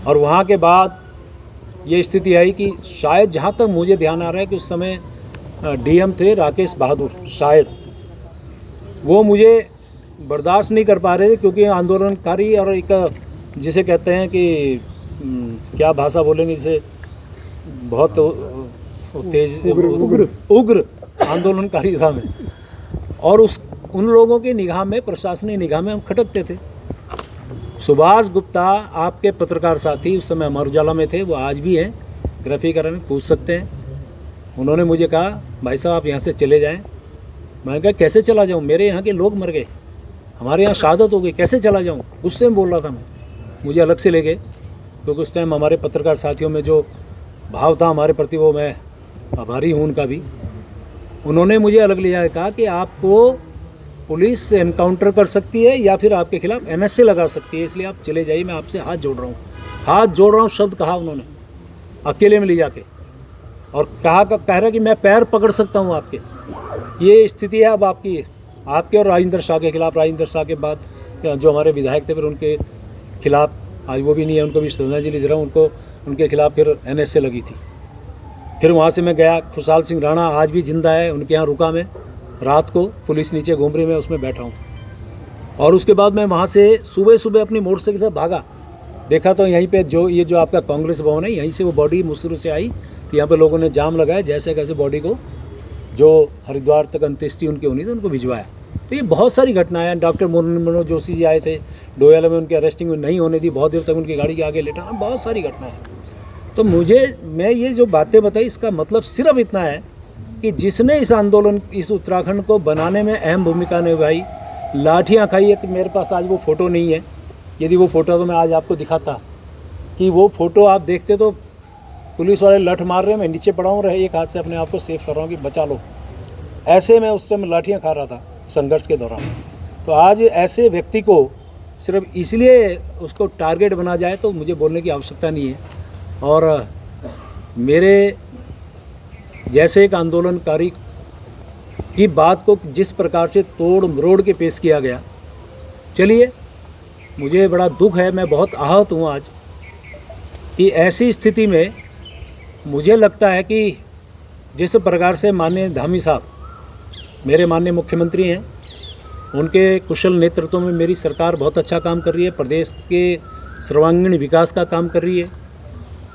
और वहाँ के बाद ये स्थिति आई कि शायद, जहाँ तक मुझे ध्यान आ रहा है, कि उस समय डीएम थे राकेश बहादुर, शायद वो मुझे बर्दाश्त नहीं कर पा रहे थे, क्योंकि आंदोलनकारी और एक जिसे कहते हैं कि क्या भाषा बोलेंगे, जिसे बहुत तेज उग्र आंदोलनकारी था मैं, और उन लोगों की निगाह में, प्रशासनिक निगाह में हम खटकते थे। सुभाष गुप्ता, आपके पत्रकार साथी, उस समय अमर उजाला में थे, वो आज भी हैं, ग्राफिकर में, पूछ सकते हैं। उन्होंने मुझे कहा, भाई साहब आप यहाँ से चले जाएं। मैंने कहा कैसे चला जाऊँ, मेरे यहाँ के लोग मर गए, हमारे यहाँ शहादत हो गई, कैसे चला जाऊँ, गुस्से में बोल रहा था मैं। मुझे अलग से ले गए, क्योंकि उस टाइम हमारे पत्रकार साथियों में जो भाव था हमारे प्रति, वो मैं आभारी हूँ उनका भी। उन्होंने मुझे अलग ले जाकर कहा कि आपको पुलिस से एनकाउंटर कर सकती है या फिर आपके खिलाफ एनएसए लगा सकती है, इसलिए आप चले जाइए, मैं आपसे हाथ जोड़ रहा हूँ। हाथ जोड़ रहा हूँ शब्द कहा उन्होंने, अकेले में ले जाके, और कह रहा कि मैं पैर पकड़ सकता हूँ आपके। ये स्थिति है अब आपके और राजेंद्र शाह के खिलाफ। राजेंद्र शाह के बाद जो हमारे विधायक थे, फिर उनके खिलाफ, आज वो भी नहीं है, उनको भी श्रद्धांजलि दे रहा हूँ, उनके खिलाफ फिर एनएसए लगी थी। फिर वहाँ से मैं गया, खुशहाल सिंह राणा आज भी जिंदा है, उनके यहाँ रुका मैं रात को, पुलिस नीचे घूम रही, मैं उसमें बैठा हूँ। और उसके बाद मैं वहाँ से सुबह सुबह अपनी मोटरसाइकिल से भागा, देखा तो यहीं पे ये जो आपका कांग्रेस भवन है, यहीं से वो बॉडी मुसरू से आई, तो यहाँ पे लोगों ने जाम लगाया, जैसे कैसे बॉडी को, जो हरिद्वार तक अंत्येष्टि उनकी होनी थी, उनको भिजवाया। तो ये बहुत सारी घटनाएं। डॉक्टर मनोज जोशी जी आए थे, डोयाला में उनकी अरेस्टिंग नहीं होने दी, बहुत देर तक उनकी गाड़ी के आगे लेटा, बहुत सारी घटनाएं। तो मैं ये जो बातें बताई, इसका मतलब सिर्फ इतना है कि जिसने इस आंदोलन, इस उत्तराखंड को बनाने में अहम भूमिका निभाई, लाठियाँ खाई है। कि मेरे पास आज वो फ़ोटो नहीं है, यदि वो फ़ोटो तो मैं आज आपको दिखाता, कि वो फ़ोटो आप देखते तो पुलिस वाले लठ मार रहे हैं, मैं नीचे पड़ा हूँ, एक हाथ से अपने आप को सेव कर रहा हूँ कि बचा लो। ऐसे मैं उस टाइम लाठियाँ खा रहा था संघर्ष के दौरान। तो आज ऐसे व्यक्ति को सिर्फ इसलिए उसको टारगेट बना जाए तो मुझे बोलने की आवश्यकता नहीं है। और मेरे जैसे एक आंदोलनकारी की बात को जिस प्रकार से तोड़ मरोड़ के पेश किया गया, चलिए, मुझे बड़ा दुख है, मैं बहुत आहत हूँ आज कि ऐसी स्थिति में मुझे लगता है कि जिस प्रकार से माननीय धामी साहब, मेरे माननीय मुख्यमंत्री हैं, उनके कुशल नेतृत्व में मेरी सरकार बहुत अच्छा काम कर रही है, प्रदेश के सर्वांगीण विकास का काम कर रही है।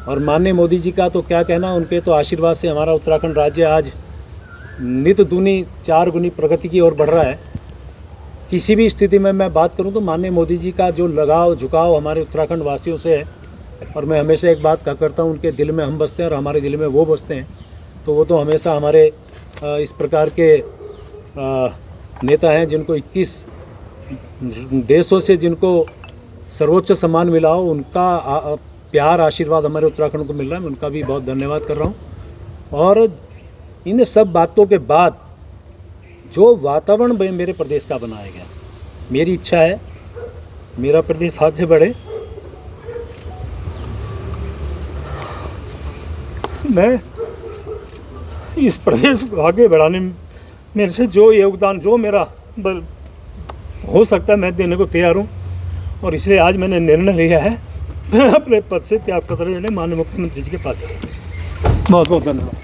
और माननीय मोदी जी का तो क्या कहना, उनके तो आशीर्वाद से हमारा उत्तराखंड राज्य आज नित दूनी 4 गुनी प्रगति की ओर बढ़ रहा है। किसी भी स्थिति में मैं बात करूं तो माननीय मोदी जी का जो लगाव झुकाव हमारे उत्तराखंड वासियों से है, और मैं हमेशा एक बात कहा करता हूं, उनके दिल में हम बसते हैं और हमारे दिल में वो बसते हैं। तो वो तो हमेशा हमारे इस प्रकार के नेता हैं जिनको 21 देशों से जिनको सर्वोच्च सम्मान मिला हो, उनका प्यार आशीर्वाद हमारे उत्तराखंड को मिल रहा है। मैं उनका भी बहुत धन्यवाद कर रहा हूँ। और इन सब बातों के बाद जो वातावरण मेरे प्रदेश का बनाया गया, मेरी इच्छा है मेरा प्रदेश आगे बढ़े। मैं इस प्रदेश को आगे बढ़ाने में मेरे से जो योगदान, जो मेरा हो सकता है, मैं देने को तैयार हूँ। और इसलिए आज मैंने निर्णय लिया है, मैं अपने पद से त्यागपत्र देने माननीय मुख्यमंत्री जी के पास। बहुत बहुत धन्यवाद।